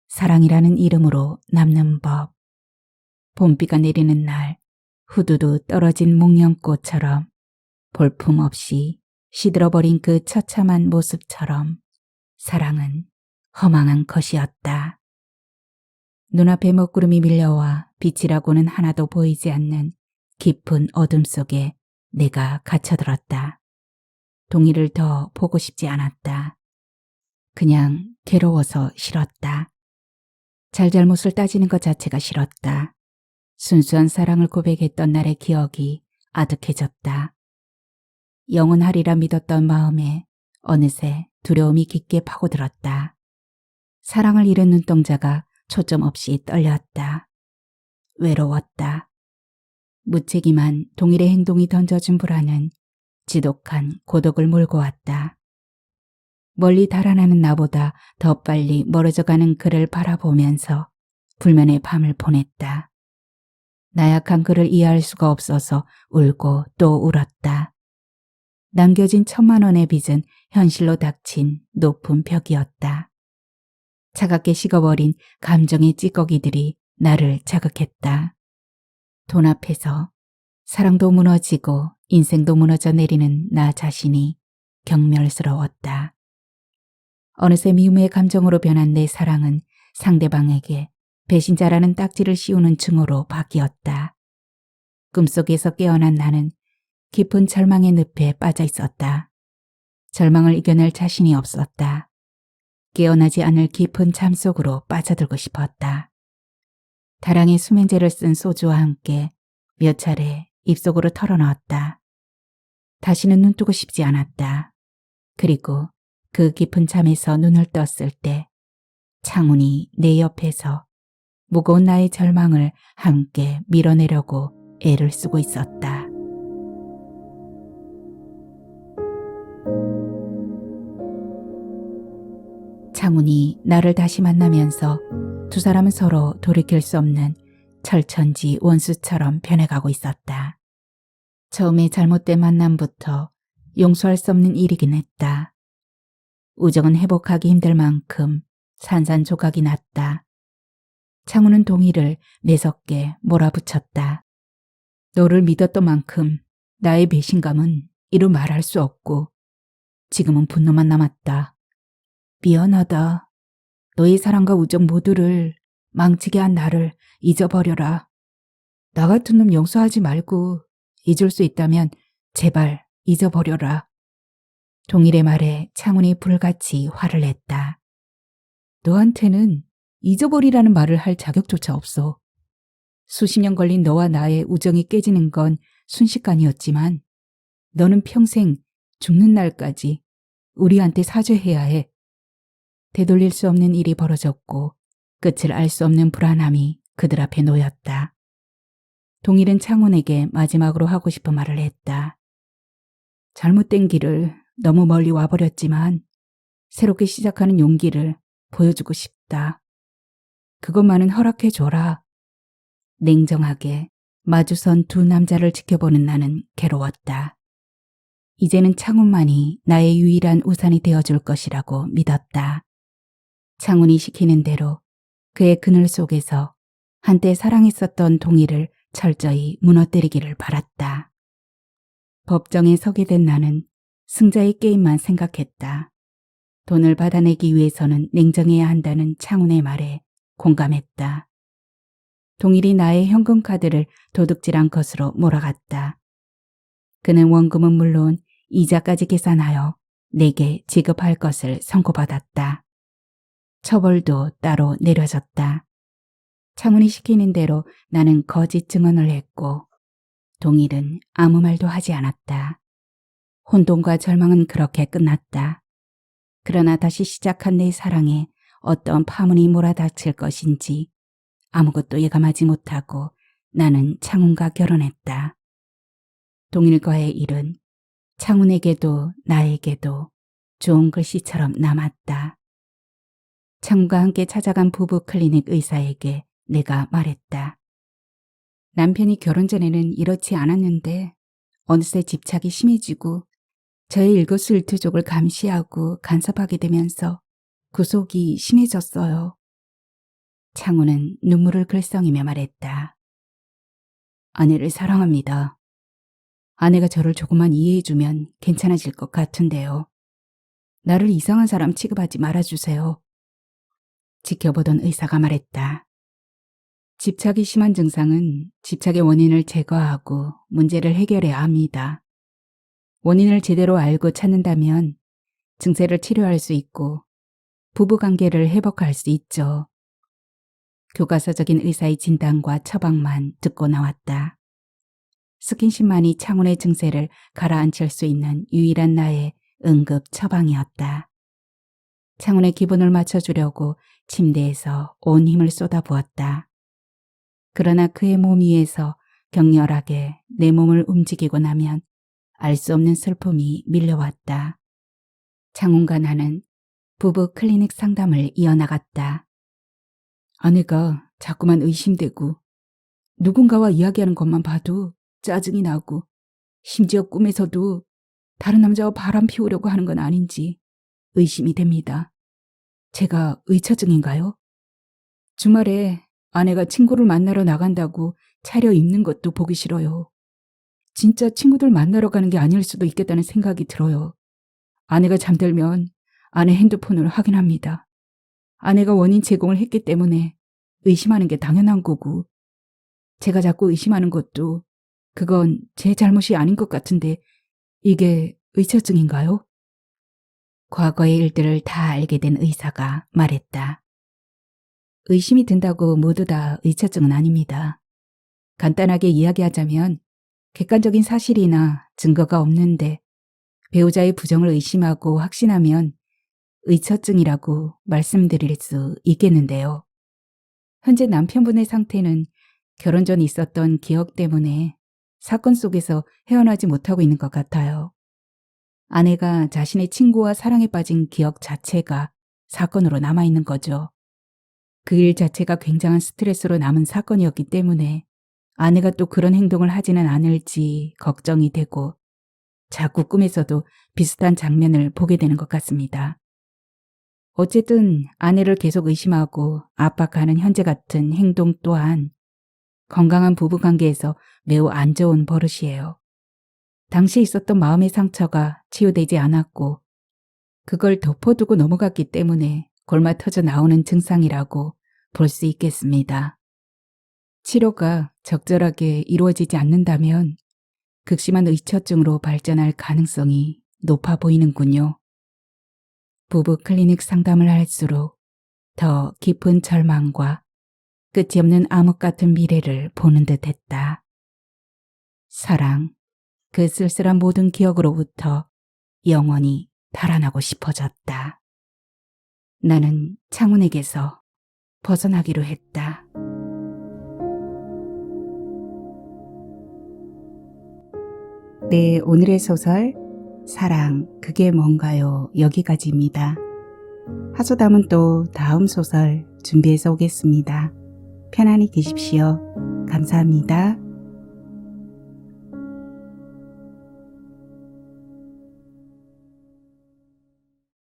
사랑이라는 이름으로 남는 법. 봄비가 내리는 날 후두두 떨어진 목련꽃처럼 볼품없이 시들어버린 그 처참한 모습처럼 사랑은 허망한 것이었다. 눈앞에 먹구름이 밀려와 빛이라고는 하나도 보이지 않는 깊은 어둠 속에 내가 갇혀들었다. 동희를 더 보고 싶지 않았다. 그냥 괴로워서 싫었다. 잘잘못을 따지는 것 자체가 싫었다. 순수한 사랑을 고백했던 날의 기억이 아득해졌다. 영원하리라 믿었던 마음에 어느새 두려움이 깊게 파고들었다. 사랑을 잃은 눈동자가 초점 없이 떨렸다. 외로웠다. 무책임한 동일의 행동이 던져준 불안은 지독한 고독을 몰고 왔다. 멀리 달아나는 나보다 더 빨리 멀어져가는 그를 바라보면서 불면의 밤을 보냈다. 나약한 그를 이해할 수가 없어서 울고 또 울었다. 남겨진 1,000만 원의 빚은 현실로 닥친 높은 벽이었다. 차갑게 식어버린 감정의 찌꺼기들이 나를 자극했다. 돈 앞에서 사랑도 무너지고 인생도 무너져 내리는 나 자신이 경멸스러웠다. 어느새 미움의 감정으로 변한 내 사랑은 상대방에게 배신자라는 딱지를 씌우는 증오로 바뀌었다. 꿈속에서 깨어난 나는 깊은 절망의 늪에 빠져 있었다. 절망을 이겨낼 자신이 없었다. 깨어나지 않을 깊은 잠 속으로 빠져들고 싶었다. 다량의 수면제를 쓴 소주와 함께 몇 차례 입속으로 털어넣었다. 다시는 눈 뜨고 싶지 않았다. 그리고 그 깊은 잠에서 눈을 떴을 때 창훈이 내 옆에서 무거운 나의 절망을 함께 밀어내려고 애를 쓰고 있었다. 창훈이 나를 다시 만나면서 두 사람은 서로 돌이킬 수 없는 철천지 원수처럼 변해가고 있었다. 처음에 잘못된 만남부터 용서할 수 없는 일이긴 했다. 우정은 회복하기 힘들 만큼 산산조각이 났다. 창훈은 동희를 매섭게 몰아붙였다. 너를 믿었던 만큼 나의 배신감은 이루 말할 수 없고 지금은 분노만 남았다. 미안하다. 너의 사랑과 우정 모두를 망치게 한 나를 잊어버려라. 나 같은 놈 용서하지 말고 잊을 수 있다면 제발 잊어버려라. 동일의 말에 창훈이 불같이 화를 냈다. 너한테는 잊어버리라는 말을 할 자격조차 없어. 수십 년 걸린 너와 나의 우정이 깨지는 건 순식간이었지만 너는 평생 죽는 날까지 우리한테 사죄해야 해. 되돌릴 수 없는 일이 벌어졌고 끝을 알 수 없는 불안함이 그들 앞에 놓였다. 동일은 창훈에게 마지막으로 하고 싶은 말을 했다. 잘못된 길을 너무 멀리 와버렸지만 새롭게 시작하는 용기를 보여주고 싶다. 그것만은 허락해줘라. 냉정하게 마주선 두 남자를 지켜보는 나는 괴로웠다. 이제는 창훈만이 나의 유일한 우산이 되어줄 것이라고 믿었다. 창훈이 시키는 대로 그의 그늘 속에서 한때 사랑했었던 동희를 철저히 무너뜨리기를 바랐다. 법정에 서게 된 나는 승자의 게임만 생각했다. 돈을 받아내기 위해서는 냉정해야 한다는 창훈의 말에 공감했다. 동일이 나의 현금카드를 도둑질한 것으로 몰아갔다. 그는 원금은 물론 이자까지 계산하여 내게 지급할 것을 선고받았다. 처벌도 따로 내려졌다. 창훈이 시키는 대로 나는 거짓 증언을 했고 동일은 아무 말도 하지 않았다. 혼돈과 절망은 그렇게 끝났다. 그러나 다시 시작한 내 사랑에 어떤 파문이 몰아닥칠 것인지 아무것도 예감하지 못하고 나는 창훈과 결혼했다. 동일과의 일은 창훈에게도 나에게도 좋은 글씨처럼 남았다. 창훈과 함께 찾아간 부부 클리닉 의사에게 내가 말했다. 남편이 결혼 전에는 이렇지 않았는데 어느새 집착이 심해지고 저의 일거수일투족을 감시하고 간섭하게 되면서 구속이 심해졌어요. 창훈은 눈물을 글썽이며 말했다. 아내를 사랑합니다. 아내가 저를 조금만 이해해주면 괜찮아질 것 같은데요. 나를 이상한 사람 취급하지 말아주세요. 지켜보던 의사가 말했다. 집착이 심한 증상은 집착의 원인을 제거하고 문제를 해결해야 합니다. 원인을 제대로 알고 찾는다면 증세를 치료할 수 있고 부부관계를 회복할 수 있죠. 교과서적인 의사의 진단과 처방만 듣고 나왔다. 스킨십만이 창훈의 증세를 가라앉힐 수 있는 유일한 나의 응급 처방이었다. 창훈의 기분을 맞춰주려고 침대에서 온 힘을 쏟아부었다. 그러나 그의 몸 위에서 격렬하게 내 몸을 움직이고 나면 알 수 없는 슬픔이 밀려왔다. 창훈과 나는 부부 클리닉 상담을 이어나갔다. 아내가 자꾸만 의심되고 누군가와 이야기하는 것만 봐도 짜증이 나고 심지어 꿈에서도 다른 남자와 바람 피우려고 하는 건 아닌지 의심이 됩니다. 제가 의처증인가요? 주말에 아내가 친구를 만나러 나간다고 차려입는 것도 보기 싫어요. 진짜 친구들 만나러 가는 게 아닐 수도 있겠다는 생각이 들어요. 아내가 잠들면 아내 핸드폰을 확인합니다. 아내가 원인 제공을 했기 때문에 의심하는 게 당연한 거고 제가 자꾸 의심하는 것도 그건 제 잘못이 아닌 것 같은데 이게 의처증인가요? 과거의 일들을 다 알게 된 의사가 말했다. 의심이 든다고 모두 다 의처증은 아닙니다. 간단하게 이야기하자면 객관적인 사실이나 증거가 없는데 배우자의 부정을 의심하고 확신하면 의처증이라고 말씀드릴 수 있겠는데요. 현재 남편분의 상태는 결혼 전 있었던 기억 때문에 사건 속에서 헤어나지 못하고 있는 것 같아요. 아내가 자신의 친구와 사랑에 빠진 기억 자체가 사건으로 남아있는 거죠. 그 일 자체가 굉장한 스트레스로 남은 사건이었기 때문에 아내가 또 그런 행동을 하지는 않을지 걱정이 되고 자꾸 꿈에서도 비슷한 장면을 보게 되는 것 같습니다. 어쨌든 아내를 계속 의심하고 압박하는 현재 같은 행동 또한 건강한 부부관계에서 매우 안 좋은 버릇이에요. 당시 있었던 마음의 상처가 치유되지 않았고 그걸 덮어두고 넘어갔기 때문에 골마 터져 나오는 증상이라고 볼 수 있겠습니다. 치료가 적절하게 이루어지지 않는다면 극심한 의처증으로 발전할 가능성이 높아 보이는군요. 부부 클리닉 상담을 할수록 더 깊은 절망과 끝이 없는 암흑 같은 미래를 보는 듯 했다. 사랑, 그 쓸쓸한 모든 기억으로부터 영원히 달아나고 싶어졌다. 나는 창훈에게서 벗어나기로 했다. 네, 오늘의 소설 사랑, 그게 뭔가요? 여기까지입니다. 하소담은 또 다음 소설 준비해서 오겠습니다. 편안히 계십시오. 감사합니다.